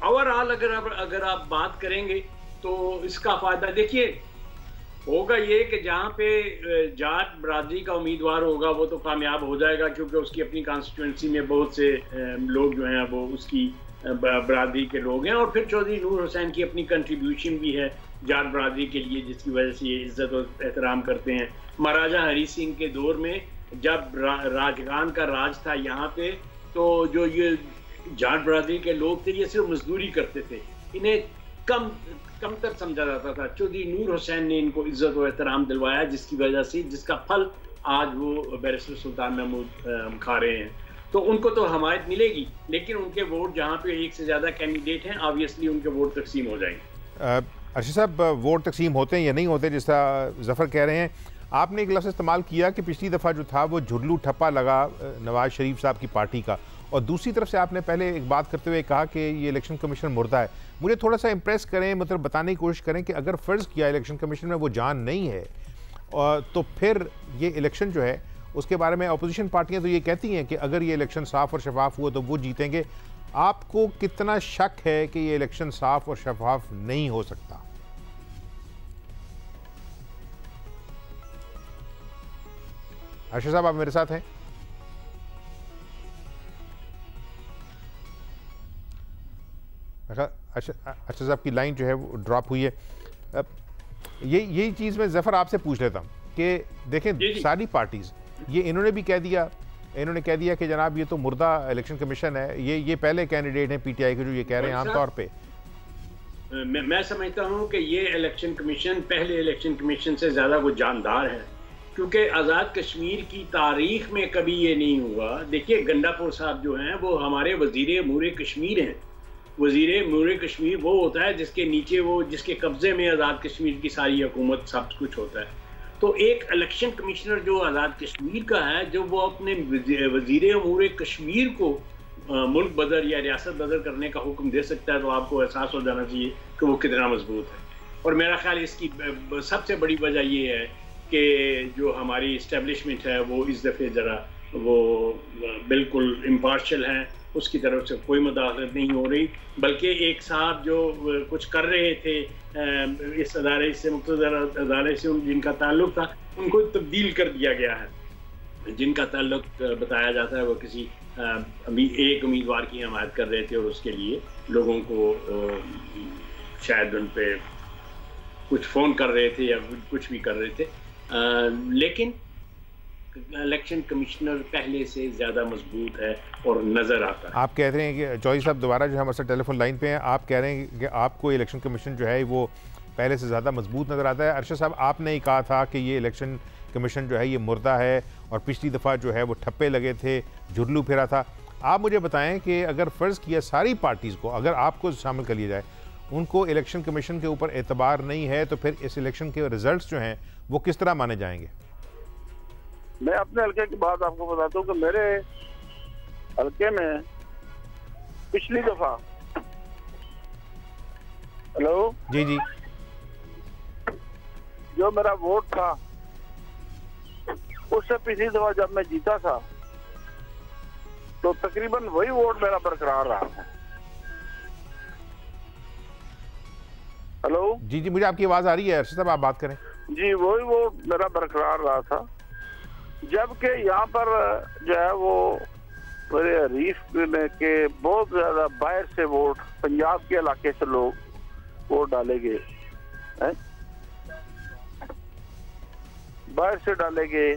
S13: ओवरऑल अगर आप बात करेंगे तो इसका फ़ायदा देखिए होगा ये कि जहाँ पे जाट बरादरी का उम्मीदवार होगा वो तो कामयाब हो जाएगा, क्योंकि उसकी अपनी कॉन्स्टिट्यूंसी में बहुत से लोग जो हैं वो उसकी बरादरी के लोग हैं। और फिर चौधरी नूर हुसैन की अपनी कंट्रीब्यूशन भी है जाट बरादरी के लिए, जिसकी वजह से ये इज्जत और एहतराम करते हैं। महाराजा हरी सिंह के दौर में जब राजगान का राज था यहाँ पे, तो जो ये जाट बरादरी के लोग थे ये सिर्फ मजदूरी करते थे, इन्हें कमतर समझा जाता था। चौधरी नूर हुसैन ने इनको इज्जत और एहतराम दिलवाया, जिसकी वजह से जिसका फल आज वो बैरिस्टर सुल्तान महमूद खा रहे हैं। तो उनको तो हमायत मिलेगी, लेकिन उनके वोट जहाँ पे 1 से ज़्यादा कैंडिडेट हैं ऑब्वियसली उनके वोट तकसीम हो जाएंगे।
S1: अर्शद साहब, वोट तकसीम होते हैं या नहीं होते जिस तरह ज़फ़र कह रहे हैं? आपने एक लफ्ज़ इस्तेमाल किया कि पिछली दफ़ा जो था वो झुरलू ठप्पा लगा नवाज शरीफ साहब की पार्टी का, और दूसरी तरफ से आपने पहले एक बात करते हुए कहा कि ये इलेक्शन कमीशन मुर्दा है। मुझे थोड़ा सा इम्प्रेस करें, मतलब बताने की कोशिश करें कि अगर फ़र्ज़ किया इलेक्शन कमीशन में वो जान नहीं है तो फिर ये इलेक्शन जो है उसके बारे में अपोजिशन पार्टियां तो ये कहती हैं कि अगर ये इलेक्शन साफ़ और शफाफ हुआ तो वो जीतेंगे। आपको कितना शक है कि ये इलेक्शन साफ़ और शफाफ नहीं हो सकता? अर्शद साहब, आप मेरे साथ हैं? अच्छा साहब की लाइन जो है वो ड्रॉप हुई है। यही चीज़ मैं ज़फ़र आपसे पूछ लेता हूँ कि देखें सारी पार्टीज़ ये इन्होंने भी कह दिया, इन्होंने कह दिया कि जनाब ये तो मुर्दा इलेक्शन कमीशन है। ये पहले कैंडिडेट हैं पीटीआई के जो ये कह रहे हैं आमतौर पे।
S13: मैं समझता हूँ कि ये इलेक्शन कमीशन पहले इलेक्शन कमीशन से ज़्यादा कुछ जानदार है, क्योंकि आज़ाद कश्मीर की तारीख में कभी ये नहीं हुआ। देखिए गंडापुर साहब जो हैं वो हमारे वज़ीर अमूर कश्मीर हैं। वज़ीर अमूर कश्मीर वो होता है जिसके नीचे वो जिसके कब्ज़े में आज़ाद कश्मीर की सारी हुकूमत सब कुछ होता है। तो एक इलेक्शन कमिश्नर जो आज़ाद कश्मीर का है, जो वो अपने वज़ीर अमूर कश्मीर को मुल्क बदर या रियासत बदर करने का हुक्म दे सकता है, तो आपको एहसास हो जाना चाहिए कि वो कितना मजबूत है। और मेरा ख्याल इसकी सबसे बड़ी वजह ये है कि जो हमारी इस्टेब्लिशमेंट है वो इस दफ़े ज़रा वो बिल्कुल इम्पार्शल हैं, उसकी तरफ से कोई मुदाखलत नहीं हो रही, बल्कि एक साहब जो कुछ कर रहे थे इस अदारे से मुख्तदर अदारे से जिनका ताल्लुक था, उनको तब्दील कर दिया गया है। जिनका ताल्लुक बताया जाता है वो किसी अभी एक उम्मीदवार की हमायत कर रहे थे और उसके लिए लोगों को शायद उन पे कुछ फ़ोन कर रहे थे या कुछ भी कर रहे थे, लेकिन इलेक्शन कमिश्नर पहले से ज़्यादा मजबूत है और नज़र आता है। आप
S1: कह रहे हैं कि चौधरी साहब दोबारा जो हमारे साथ टेलीफोन लाइन पे हैं, आप कह रहे हैं कि आपको इलेक्शन कमीशन जो है वो पहले से ज़्यादा मजबूत नज़र आता है। अर्शद साहब, आपने ही कहा था कि ये इलेक्शन कमीशन जो है ये मुर्दा है और पिछली दफ़ा जो है वो ठप्पे लगे थे, जुर्लू फिरा था। आप मुझे बताएं कि अगर फ़र्ज़ किया सारी पार्टीज़ को, अगर आपको शामिल कर लिया जाए, उनको इलेक्शन कमीशन के ऊपर एतबार नहीं है, तो फिर इस इलेक्शन के रिजल्ट्स जो हैं वो किस तरह माने जाएंगे?
S12: मैं अपने हल्के की बात आपको बताता हूँ कि मेरे हल्के में पिछली दफा, हेलो
S1: जी जी,
S12: जो मेरा वोट था उससे पिछली दफा जब मैं जीता था तो तकरीबन वही वोट मेरा बरकरार रहा है। हेलो
S1: जी जी, मुझे आपकी आवाज़ आ रही है अर्शद साहब, आप बात करें।
S12: जी, वही वोट मेरा बरकरार रहा था, जबकि यहाँ पर जो है वो मेरे हरीफ के बहुत ज्यादा बाहर से वोट, पंजाब के इलाके से लोग वोट डाले गए हैं, बाहर से डाले गए,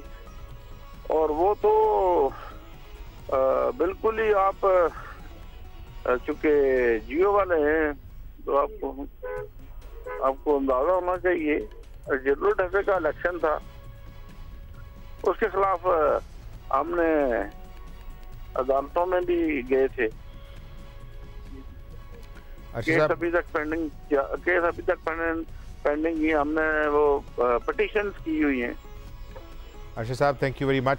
S12: और वो तो बिल्कुल ही आप चूंकि जियो वाले हैं तो आपको अंदाजा होना चाहिए, जिलो ढके का इलेक्शन था, उसके खिलाफ हमने अदालतों में भी गए थे। केस अभी तक पेंडिंग ही हमने वो पिटीशंस की हुई हैं।
S1: अर्शद साहब, thank you very much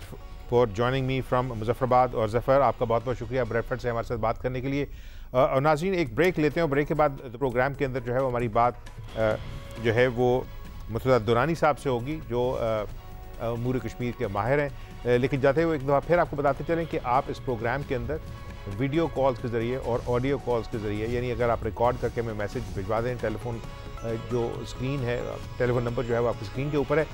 S1: for joining me from Muzaffarabad. और ज़फ़र, आपका बहुत बहुत शुक्रिया ब्रेडफर्ड से हमारे साथ बात करने के लिए। और नाज़रीन, एक ब्रेक लेते हैं और ब्रेक के बाद प्रोग्राम के अंदर जो है वो हमारी बात जो है वो मुर्तज़ा दुरानी साहब से होगी, जो अमूर कश्मीर के माहिर हैं। लेकिन जाते हुए एक दफ़ा फिर आपको बताते चलें कि आप इस प्रोग्राम के अंदर वीडियो कॉल्स के ज़रिए और ऑडियो कॉल्स के ज़रिए, यानी अगर आप रिकॉर्ड करके हमें मैसेज भिजवा दें, टेलीफोन जो स्क्रीन है, टेलीफोन नंबर जो है वो आपकी स्क्रीन के ऊपर है,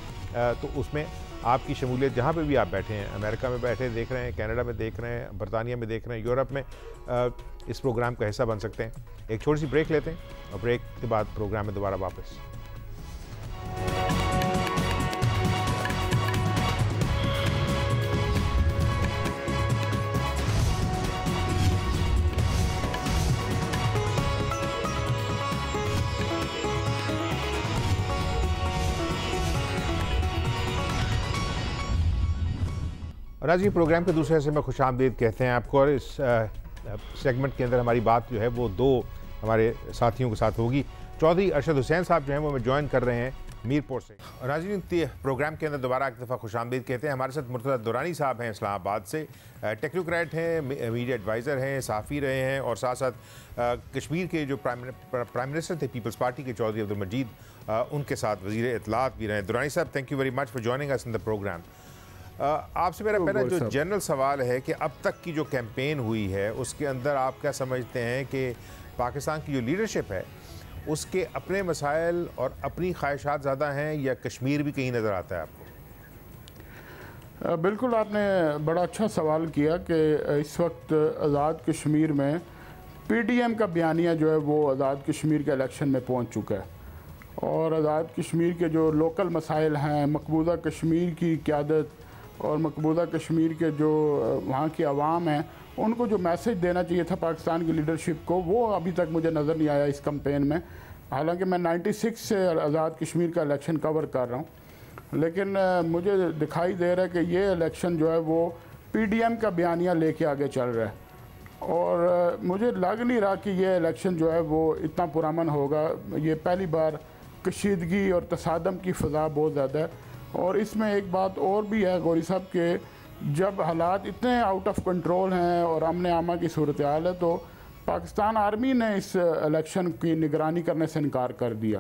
S1: तो उसमें आपकी शमूलियत जहाँ पे भी आप बैठे हैं, अमेरिका में बैठे देख रहे हैं, कनाडा में देख रहे हैं, बरतानिया में देख रहे हैं, यूरोप में, इस प्रोग्राम का हिस्सा बन सकते हैं। एक छोटी सी ब्रेक लेते हैं और ब्रेक के बाद प्रोग्राम में दोबारा वापस। और आज ये प्रोग्राम के दूसरे हिस्से में खुशामदीद कहते हैं आपको। और इस सेगमेंट के अंदर हमारी बात जो है वो दो हमारे साथियों के साथ होगी। चौधरी अरशद हुसैन साहब जो हैं वो हमें ज्वाइन कर रहे हैं मीरपुर से। राजनीति प्रोग्राम के अंदर दोबारा एक दफ़ा खुशामदीद कहते हैं। हमारे साथ मुर्तज़ा दुरानी साहब हैं इस्लामाबाद से, टेक्नोक्रेट हैं, मीडिया एडवाइज़र हैं, सहाफ़ी रहे हैं और साथ साथ कश्मीर के जो प्राइम मिनिस्टर थे पीपल्स पार्टी के चौधरी अब्दुल मजीद, उनके साथ वज़ीर इत्तलात भी रहे। दुरानी साहब, thank you very much for joining us in the program. आपसे मेरा पहला जो जनरल सवाल है कि अब तक की जो कैंपेन हुई है उसके अंदर आप क्या समझते हैं कि पाकिस्तान की जो लीडरशिप है उसके अपने मसाइल और अपनी ख्वाहिशात ज़्यादा हैं या कश्मीर भी कहीं नज़र आता है आपको?
S14: बिल्कुल, आपने बड़ा अच्छा सवाल किया कि इस वक्त आज़ाद कश्मीर में PDM का बयानिया जो है वो आज़ाद कश्मीर के इलेक्शन में पहुंच चुका है और आज़ाद कश्मीर के जो लोकल मसाइल हैं, मकबूजा कश्मीर की क़यादत और मकबूजा कश्मीर के जो वहाँ की आवाम हैं, उनको जो मैसेज देना चाहिए था पाकिस्तान की लीडरशिप को, वो अभी तक मुझे नज़र नहीं आया इस कैंपेन में। हालांकि मैं 96 से आज़ाद कश्मीर का इलेक्शन कवर कर रहा हूँ, लेकिन मुझे दिखाई दे रहा है कि ये इलेक्शन जो है वो PDM का बयानिया लेके आगे चल रहा है और मुझे लग नहीं रहा कि ये इलेक्शन जो है वो इतना पुरअमन होगा। ये पहली बार कशीदगी और तसादम की फ़ज़ा बहुत ज़्यादा है और इसमें एक बात और भी है गौरी साहब के जब हालात इतने आउट ऑफ कंट्रोल हैं और अमन आमा की सूरत हाल है तो पाकिस्तान आर्मी ने इस इलेक्शन की निगरानी करने से इनकार कर दिया,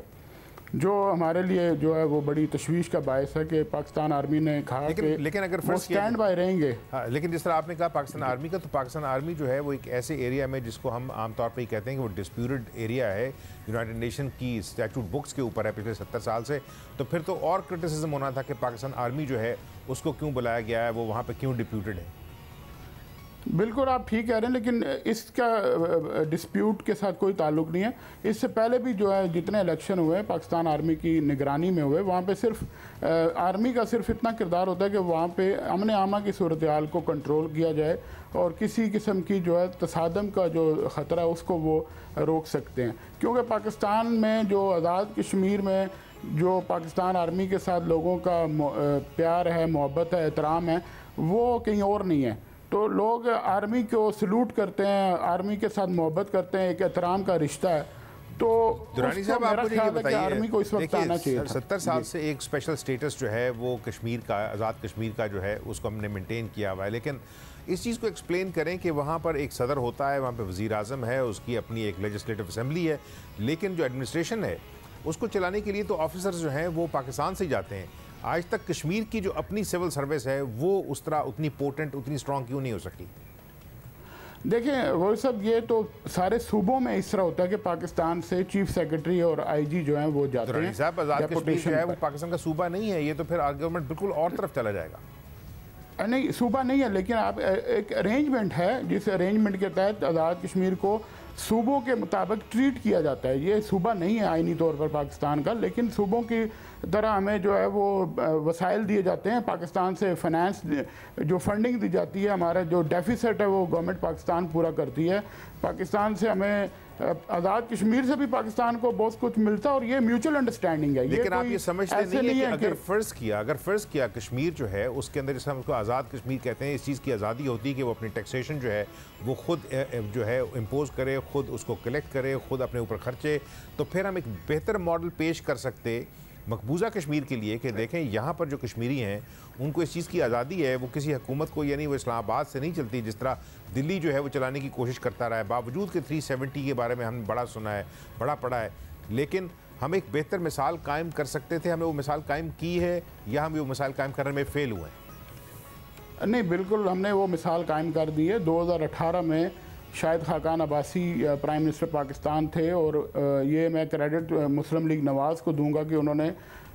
S14: जो हमारे लिए जो है वो बड़ी तशवीश का बायस है कि पाकिस्तान आर्मी ने कहा कि
S1: लेकिन अगर
S14: वो स्टैंड बाय रहेंगे।
S1: हाँ, लेकिन जिस तरह आपने कहा पाकिस्तान आर्मी का, तो पाकिस्तान आर्मी जो है वो एक ऐसे एरिया में जिसको हम आमतौर पर ही कहते हैं कि वो डिस्प्यूटेड एरिया है, यूनाइटेड नेशन की स्टैट्यूट बुक्स के ऊपर है पिछले 70 साल से, तो फिर तो और क्रिटिसिज्म होना था कि पाकिस्तान आर्मी जो है उसको क्यों बुलाया गया है, वो वहाँ पर क्यों डिप्यूटेड है।
S14: बिल्कुल आप ठीक कह रहे हैं, लेकिन इसका डिस्प्यूट के साथ कोई ताल्लुक नहीं है। इससे पहले भी जो है जितने इलेक्शन हुए हैं पाकिस्तान आर्मी की निगरानी में हुए, वहाँ पे सिर्फ आर्मी का सिर्फ इतना किरदार होता है कि वहाँ पे अमन आमा की सूरत हाल को कंट्रोल किया जाए और किसी किस्म की जो है तसादम का जो ख़तरा है उसको वो रोक सकते हैं। क्योंकि पाकिस्तान में जो आज़ाद कश्मीर में जो पाकिस्तान आर्मी के साथ लोगों का प्यार है, मोहब्बत है, एहतराम है, वो कहीं और नहीं है। तो लोग आर्मी को सलूट करते हैं, आर्मी के साथ मोहब्बत करते हैं, एक एहतराम का रिश्ता है। तो
S1: दुरानी साहब, आप मुझे ये बताइए,
S14: आर्मी को इस वक्त आना चाहिए था।
S1: 70 साल से एक स्पेशल स्टेटस जो है वो कश्मीर का, आज़ाद कश्मीर का जो है उसको हमने मेंटेन किया हुआ है, लेकिन इस चीज़ को एक्सप्लेन करें कि वहाँ पर एक सदर होता है, वहाँ पर वज़ीर आज़म है, उसकी अपनी एक लेजिस्लेटिव असम्बली है, लेकिन जो एडमिनिस्ट्रेशन है उसको चलाने के लिए तो ऑफिसर्स जो हैं वो पाकिस्तान से ही जाते हैं। आज तक कश्मीर की जो अपनी सिविल सर्विस है वो उस तरह उतनी पोटेंट, उतनी स्ट्रॉन्ग क्यों नहीं हो सकी?
S14: देखिए वो सब, ये तो सारे सूबों में इस तरह होता है कि पाकिस्तान से चीफ सेक्रेटरी और IG जो हैं वो जाते हैं।
S1: साहब, आज़ाद कश्मीर जो है वो पाकिस्तान का सूबा नहीं है, ये तो फिर आर्गुमेंट बिल्कुल और तरफ चला जाएगा।
S14: नहीं, सूबा नहीं है, लेकिन आप एक अरेंजमेंट है जिस अरेंजमेंट के तहत आज़ाद कश्मीर को सूबों के मुताबिक ट्रीट किया जाता है। ये सूबा नहीं है आईनी तौर पर पाकिस्तान का, लेकिन सूबों की तरह हमें जो है वो वसाइल दिए जाते हैं। पाकिस्तान से फाइनेंस जो फंडिंग दी जाती है, हमारा जो डेफिसिट है वो गवर्नमेंट पाकिस्तान पूरा करती है। पाकिस्तान से हमें, आज़ाद कश्मीर से भी पाकिस्तान को बहुत कुछ मिलता है और ये म्यूचुअल अंडरस्टैंडिंग है।
S1: लेकिन आप ये समझते नहीं है कि अगर फ़र्ज़ किया कश्मीर जो है उसके अंदर, जिसे हम उसको आज़ाद कश्मीर कहते हैं, इस चीज़ की आज़ादी होती है कि वो अपनी टैक्सेशन जो है वो खुद जो है इम्पोज करे, खुद उसको कलेक्ट करे, खुद अपने ऊपर खर्चे, तो फिर हम एक बेहतर मॉडल पेश कर सकते मकबूजा कश्मीर के लिए कि देखें यहाँ पर जो कश्मीरी हैं उनको इस चीज़ की आज़ादी है, वो किसी हुकूमत को, यानी वो इस्लामाबाद से नहीं चलती, जिस तरह दिल्ली जो है वो चलाने की कोशिश करता रहा है, बावजूद के 370 के बारे में हमने बड़ा सुना है, बड़ा पढ़ा है, लेकिन हम एक बेहतर मिसाल कायम कर सकते थे। हमें वो मिसाल कायम की है या हम वो मिसाल कायम करने में फ़ेल हुए हैं?
S14: नहीं, बिल्कुल हमने वो मिसाल कायम कर दी है। 2018 में शाहिद खाकान अब्बासी प्राइम मिनिस्टर पाकिस्तान थे और ये मैं क्रेडिट मुस्लिम लीग नवाज़ को दूंगा कि उन्होंने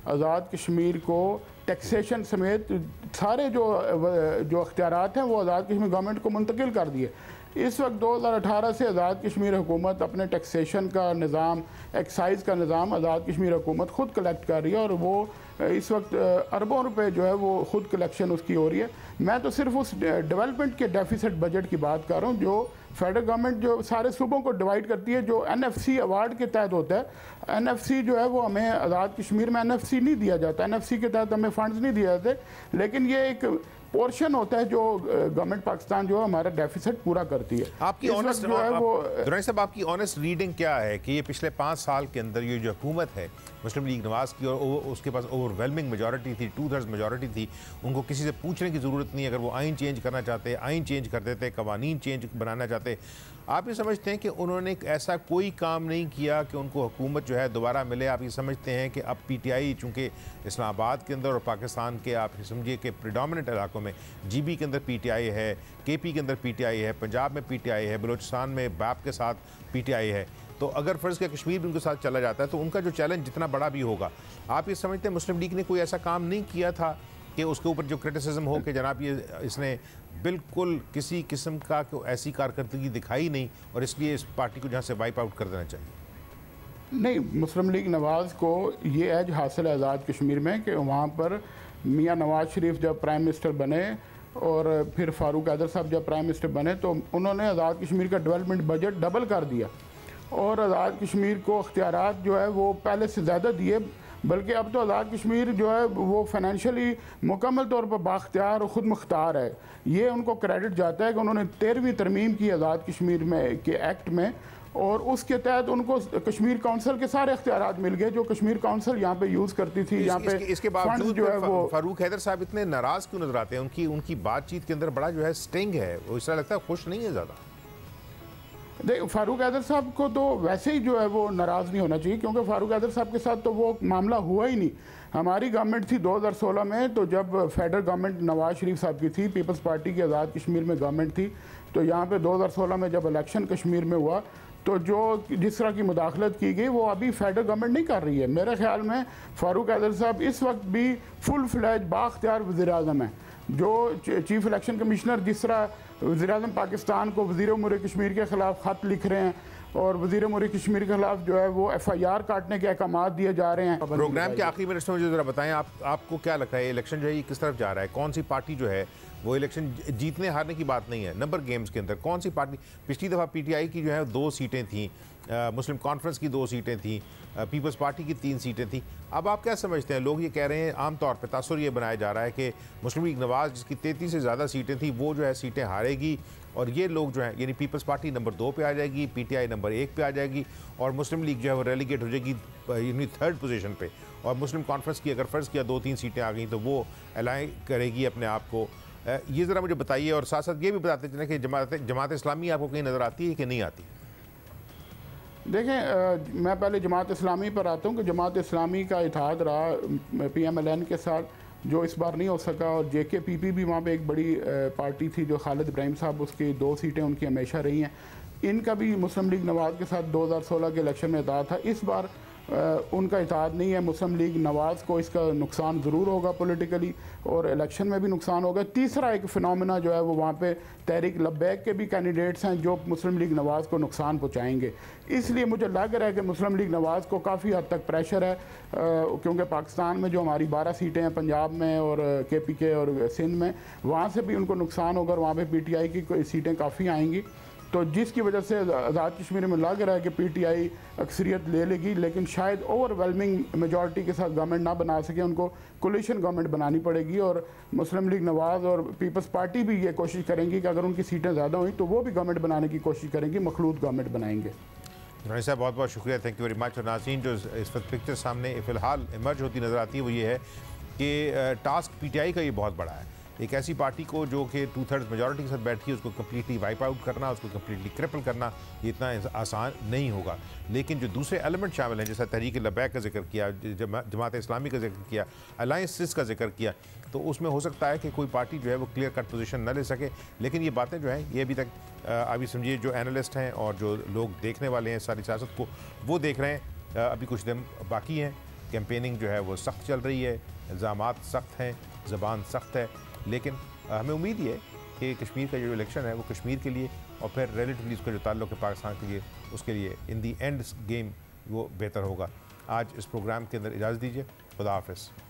S14: आज़ाद कश्मीर को टैक्सेशन समेत सारे जो अख्तियारात हैं वो आज़ाद कश्मीर गवर्नमेंट को मुंतकिल कर दिए। इस वक्त 2018 से आज़ाद कश्मीर हुकूमत अपने टैक्सेशन का निज़ाम, एक्साइज़ का निज़ाम आज़ाद कश्मीर हुकूमत ख़ुद कलेक्ट कर रही है और वो इस वक्त अरबों रुपए जो है वो ख़ुद कलेक्शन उसकी हो रही है। मैं तो सिर्फ उस डेवलपमेंट के डेफिसिट बजट की बात कर रहा हूँ जो फेडरल गवर्नमेंट जो सारे सूबों को डिवाइड करती है, जो NFC अवार्ड के तहत होता है। NFC जो है वो हमें आज़ाद कश्मीर में NFC नहीं दिया जाता, NFC के तहत हमें फंड्स नहीं दिए जाते, लेकिन ये एक पोर्शन होता है जो गवर्नमेंट पाकिस्तान जो है हमारा डेफिसिट पूरा करती है।
S1: आपकी ऑनेस्ट जो है वो दुरानी साहब, आपकी ऑनेस्ट रीडिंग क्या है कि ये पिछले 5 साल के अंदर ये जो हुकूमत है मुस्लिम लीग नवाज की, और उसके पास ओवरवेलमिंग मेजॉरिटी थी, 2/3 मेजॉरिटी थी, उनको किसी से पूछने की ज़रूरत नहीं, अगर वो आइन चेंज करना चाहते आइन चेंज कर देते, कवानीन चेंज बनाना चाहते। आप ये समझते हैं कि उन्होंने ऐसा कोई काम नहीं किया कि उनको हुकूमत जो है दोबारा मिले? आप ये समझते हैं कि अब PTI चूँकि इस्लामाबाद के अंदर और पाकिस्तान के आप समझिए कि प्रिडोमिनेंट इलाकों में GB के अंदर PTI है, KP के अंदर PTI है, पंजाब में PTI है, बलूचिस्तान में BAP के साथ PTI है, तो अगर फ़र्ज़ किया कश्मीर भी उनके साथ चला जाता है तो उनका जो चैलेंज जितना बड़ा भी होगा, आप ये समझते हैं मुस्लिम लीग ने कोई ऐसा काम नहीं किया था कि उसके ऊपर जो क्रिटिसिज्म हो कि जनाब ये इसने बिल्कुल किसी किस्म का ऐसी कारकर्दगी दिखाई नहीं और इसलिए इस पार्टी को जहाँ से वाइप आउट कर देना चाहिए?
S14: नहीं, मुस्लिम लीग नवाज़ को ये एज हासिल है आज़ाद कश्मीर में कि वहाँ पर मियाँ नवाज़ शरीफ जब प्राइम मिनिस्टर बने और फिर फारूक हैदर साहब जब प्राइम मिनिस्टर बने तो उन्होंने आज़ाद कश्मीर का डेवलपमेंट बजट डबल कर दिया और आज़ाद कश्मीर को इख्तियारात जो है वो पहले से ज़्यादा दिए, बल्कि अब तो आज़ाद कश्मीर जो है वो फाइनेंशियली मुकम्मल तौर पर बाख्तियार और ख़ुद मुख्तार है। ये उनको क्रेडिट जाता है कि उन्होंने 13वीं तरमीम की आज़ाद कश्मीर में के एक्ट में, और उसके तहत उनको कश्मीर काउंसिल के सारे इख्तियारात मिल गए जो कश्मीर काउंसिल यहाँ पे यूज़ करती थी। यहाँ पे
S1: इसके बावजूद जो है वो फारूक हैदर साहब इतने नाराज़ क्यों नजर आते हैं? उनकी बातचीत के अंदर बड़ा जो है स्टिंग है, वो इस तरह लगता है खुश नहीं है ज़्यादा।
S14: देख, फारूक हैदर साहब को तो वैसे ही जो है वो नाराज़ नहीं होना चाहिए, क्योंकि फारूक हैदर साहब के साथ तो वो मामला हुआ ही नहीं। हमारी गवर्नमेंट थी 2016 में, तो जब फेडरल गवर्नमेंट नवाज शरीफ साहब की थी, पीपल्स पार्टी की आज़ाद कश्मीर में गवर्नमेंट थी, तो यहाँ पे 2016 में जब इलेक्शन कश्मीर में हुआ तो जो जिस तरह की मुदाखलत की गई वो अभी फेडरल गवर्नमेंट नहीं कर रही है। मेरे ख्याल में फारूक हैदर साहब इस वक्त भी फुल फ्लैज बाख्तियार वज़ीर-ए-आज़म हैं। जो चीफ इलेक्शन कमिश्नर जिस तरह वज़ीर-ए-आज़म पाकिस्तान को वज़ीर उमूर कश्मीर के ख़िलाफ़ ख़त लिख रहे हैं और वज़ीर उमूर कश्मीर के खिलाफ जो है वो FIR काटने के अहकाम दिए जा रहे हैं।
S1: प्रोग्राम के आखिरी मिनट्स में मुझे ज़रा बताएं, आपको क्या लगता है इलेक्शन जो है ये किस तरफ जा रहा है? कौन सी पार्टी जो है वो इलेक्शन जीतने हारने की बात नहीं है, नंबर गेम्स के अंदर कौन सी पार्टी? पिछली दफ़ा PTI की जो है 2 सीटें थीं, मुस्लिम कॉन्फ्रेंस की 2 सीटें थीं, पीपल्स पार्टी की 3 सीटें थीं। अब आप क्या समझते हैं? लोग ये कह रहे हैं, आम तौर पे तासुर ये बनाया जा रहा है कि मुस्लिम लीग नवाज़ जिसकी 33 से ज़्यादा सीटें थी वो जो है सीटें हारेगी और ये लोग जो हैं यानी पीपल्स पार्टी नंबर 2 पे आ जाएगी, PTI नंबर 1 पे आ जाएगी और मुस्लिम लीग जो है वो रेलीगेट हो जाएगी यानी 3rd पोजीशन पे, और मुस्लिम कॉन्फ्रेंस की अगर फ़र्ज़ किया 2-3 सीटें आ गई तो वो अलाइ करेगी अपने आप को। ये ज़रा मुझे बताइए और साथ साथ ये भी बताते चलें कि जमात इस्लामी आपको कहीं नज़र आती है कि नहीं आती?
S14: देखें, मैं पहले जमात इस्लामी पर आता हूँ कि जमात इस्लामी का इत्तेहाद रहा PMLN के साथ, जो इस बार नहीं हो सका, और JKPP भी वहाँ पे एक बड़ी पार्टी थी जो खालिद इब्राहिम साहब, उसकी 2 सीटें उनकी हमेशा रही हैं। इनका भी मुस्लिम लीग नवाज़ के साथ 2016 के इलेक्शन में इत्तेहाद था। इस बार उनका इत्तेहाद नहीं है। मुस्लिम लीग नवाज़ को इसका नुकसान ज़रूर होगा पॉलिटिकली और इलेक्शन में भी नुकसान होगा। तीसरा एक फिनोमेना जो है वो वहाँ पे तहरीक लब्बैक के भी कैंडिडेट्स हैं जो मुस्लिम लीग नवाज़ को नुकसान पहुँचाएंगे। इसलिए मुझे लग रहा है कि मुस्लिम लीग नवाज़ को काफ़ी हद तक प्रेशर है, क्योंकि पाकिस्तान में जो हमारी 12 सीटें हैं पंजाब में और KPK और सिंध में, वहाँ से भी उनको नुकसान होगा और वहाँ पर PTI की सीटें काफ़ी आएंगी। तो जिसकी वजह से आज़ाद कश्मीर में लग रहा है कि PTI अक्सरियत ले लेगी, लेकिन शायद ओवरवेलमिंग मेजॉरिटी के साथ गवर्नमेंट ना बना सके, उनको कोलिशन गवर्नमेंट बनानी पड़ेगी। और मुस्लिम लीग नवाज़ और पीपल्स पार्टी भी ये कोशिश करेंगी कि अगर उनकी सीटें ज़्यादा हुई तो वो भी गवर्नमेंट बनाने की कोशिश करेंगी, मखलूत गवर्नमेंट बनाएंगे।
S1: रानी साहब बहुत बहुत शुक्रिया, थैंक यू वेरी मच। और नाज़रीन, जो इस वक्त पिक्चर सामने फ़िलहाल इमर्ज होती नज़र आती है वो ये है कि टास्क PTI का ये बहुत बड़ा है। एक ऐसी पार्टी को जो कि 2/3 मेजॉरिटी के साथ बैठी है उसको कम्प्लीटली वाइप आउट करना, उसको कम्प्लीटली क्रिपल करना ये इतना आसान नहीं होगा। लेकिन जो दूसरे एलिमेंट शामिल हैं, जैसा तहरीक लब्बैक का जिक्र किया, जमात इस्लामी का जिक्र किया, अलायंसेस का जिक्र किया, तो उसमें हो सकता है कि कोई पार्टी जो है वो क्लियर कट पोजीशन न ले सके। लेकिन ये बातें जो हैं ये अभी तक अभी समझिए जो एनालिस्ट हैं और जो लोग देखने वाले हैं सारी सियासत को, वो देख रहे हैं। अभी कुछ दिन बाकी हैं, कैंपेनिंग जो है वो सख्त चल रही है, इल्ज़ामात सख्त हैं, ज़बान सख्त है, लेकिन हमें उम्मीद ये है कि कश्मीर का जो इलेक्शन है वो कश्मीर के लिए और फिर रिलेटिवली उसका जो ताल्लुक़ है पाकिस्तान के लिए, उसके लिए इन दी एंड गेम वो बेहतर होगा। आज इस प्रोग्राम के अंदर इजाज़त दीजिए, खुदा हाफ़िज़।